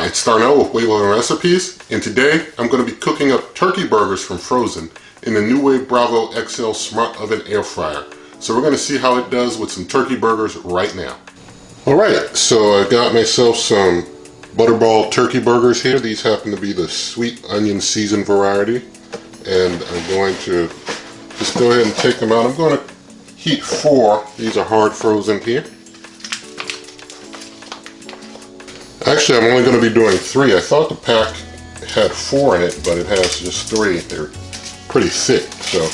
Hi, it's Darnell with Breville Recipes, and today I'm going to be cooking up turkey burgers from frozen in the NuWave Bravo XL Smart Oven Air Fryer. So we're going to see how it does with some turkey burgers right now. Alright, so I got myself some butterball turkey burgers here. These happen to be the sweet onion seasoned variety, and I'm going to just go ahead and take them out. I'm going to heat 4. These are hard frozen here. Actually, I'm only going to be doing 3. I thought the pack had 4 in it, but it has just 3. They're pretty thick, so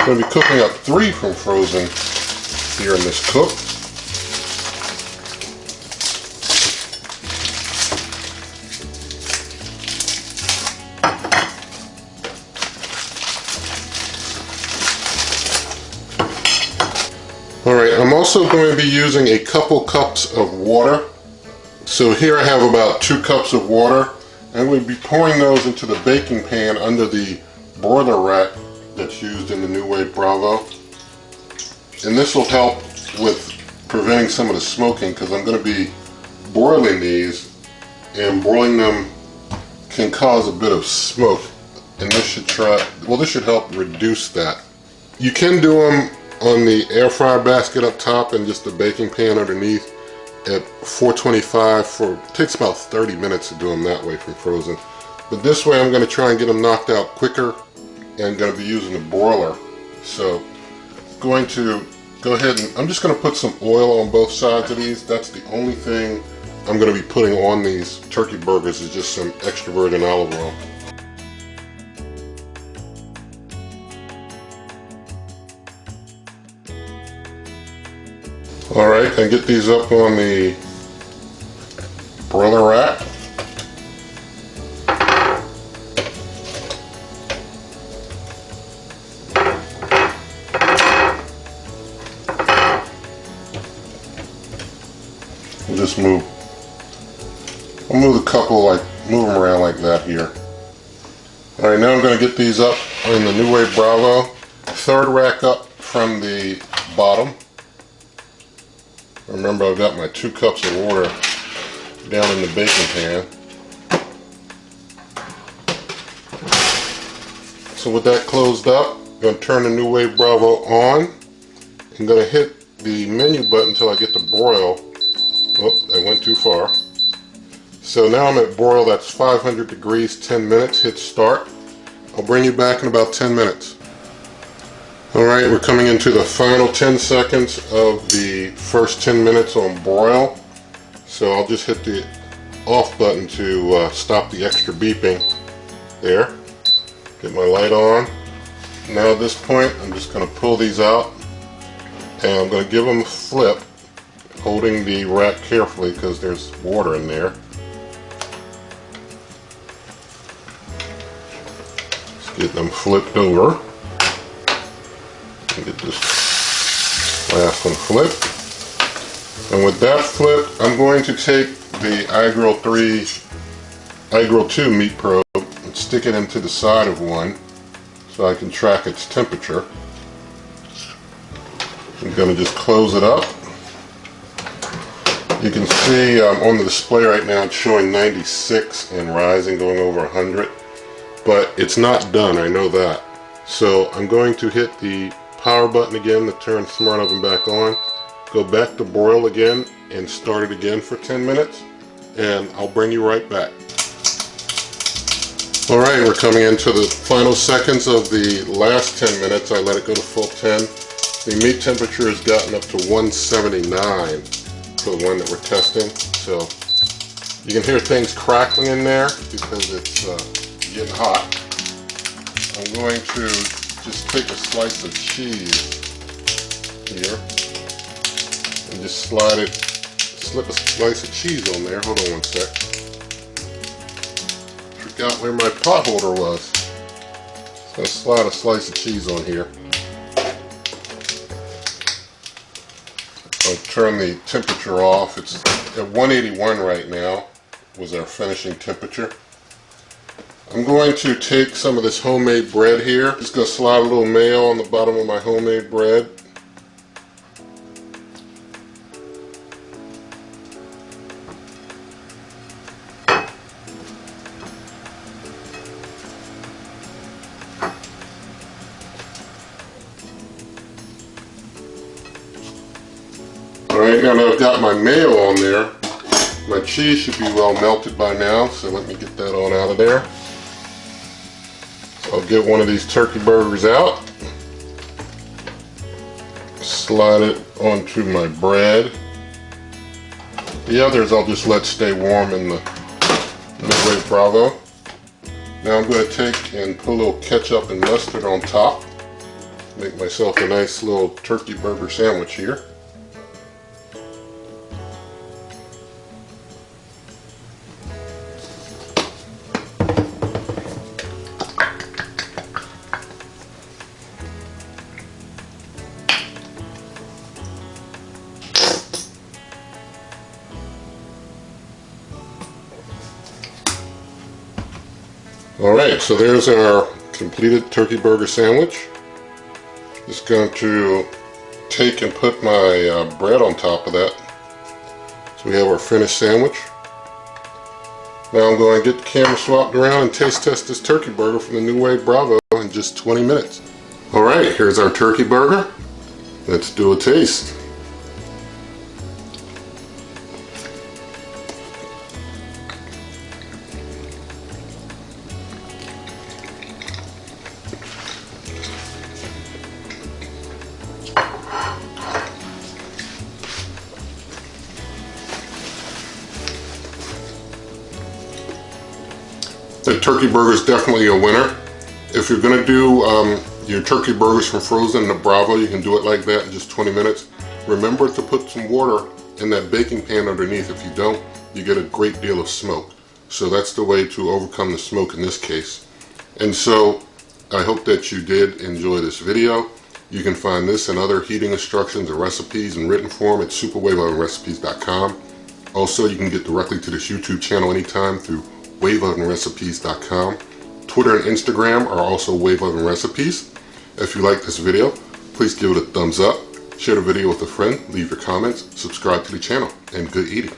I'm going to be cooking up 3 from frozen here in this cook. Alright, I'm also going to be using a couple cups of water. So here I have about 2 cups of water, and we'll be pouring those into the baking pan under the broiler rack that's used in the NuWave Bravo. And this will help with preventing some of the smoking, because I'm going to be broiling these, and broiling them can cause a bit of smoke, and this should help reduce that. You can do them on the air fryer basket up top and just the baking pan underneath at 425 it takes about 30 minutes to do them that way from frozen. But this way I'm going to try and get them knocked out quicker, and going to be using the broiler. So going to go ahead and I'm just going to put some oil on both sides of these. That's the only thing I'm going to be putting on these turkey burgers, is just some extra virgin olive oil. Alright, I get these up on the broiler rack. I'll move the couple, move them around like that here. Alright, now I'm going to get these up in the NuWave Bravo. 3rd rack up from the bottom. Remember, I've got my 2 cups of water down in the baking pan. So with that closed up, I'm going to turn the NuWave Bravo on. I'm going to hit the menu button until I get to broil. Oh, I went too far. So now I'm at broil, that's 500 degrees, 10 minutes. Hit start. I'll bring you back in about 10 minutes. Alright, we're coming into the final 10 seconds of the first 10 minutes on broil. So I'll just hit the off button to stop the extra beeping there. Get my light on. Now at this point I'm just going to pull these out, and I'm going to give them a flip, holding the rack carefully because there's water in there. Just get them flipped over. Get this last one flipped, and with that flip, I'm going to take the iGrill 2 meat probe and stick it into the side of one so I can track its temperature. I'm going to just close it up. You can see on the display right now it's showing 96 and rising, going over 100, but it's not done, I know that. So I'm going to hit the power button again to turn the Smart Oven back on, go back to broil again and start it again for 10 minutes, and I'll bring you right back. Alright, we're coming into the final seconds of the last 10 minutes. I let it go to full 10. The meat temperature has gotten up to 179 for the one that we're testing, so you can hear things crackling in there because it's getting hot. I'm going to just take a slice of cheese here and just slip a slice of cheese on there. Hold on one sec. Forgot where my pot holder was. Just going to slide a slice of cheese on here. I'll turn the temperature off. It's at 181 right now, was our finishing temperature. I'm going to take some of this homemade bread here. Just going to slide a little mayo on the bottom of my homemade bread. Alright, now that I've got my mayo on there, my cheese should be well melted by now, so let me get that on out of there. So I'll get one of these turkey burgers out, slide it onto my bread. The others I'll just let stay warm in the NuWave Bravo. Now I'm going to take and put a little ketchup and mustard on top. Make myself a nice little turkey burger sandwich here. Alright, so there's our completed turkey burger sandwich. Just going to take and put my bread on top of that. So we have our finished sandwich. Now I'm going to get the camera swapped around and taste test this turkey burger from the NuWave Bravo in just 20 minutes. Alright, here's our turkey burger. Let's do a taste. The turkey burger is definitely a winner. If you're going to do your turkey burgers from frozen in the Bravo, you can do it like that in just 20 minutes. Remember to put some water in that baking pan underneath. If you don't, you get a great deal of smoke. So that's the way to overcome the smoke in this case. And so I hope that you did enjoy this video. You can find this and other heating instructions and recipes in written form at superwaveovenrecipes.com. Also, you can get directly to this YouTube channel anytime through waveovenrecipes.com. Twitter and Instagram are also Wave Oven Recipes. If you like this video, please give it a thumbs up, share the video with a friend, leave your comments, subscribe to the channel, and good eating.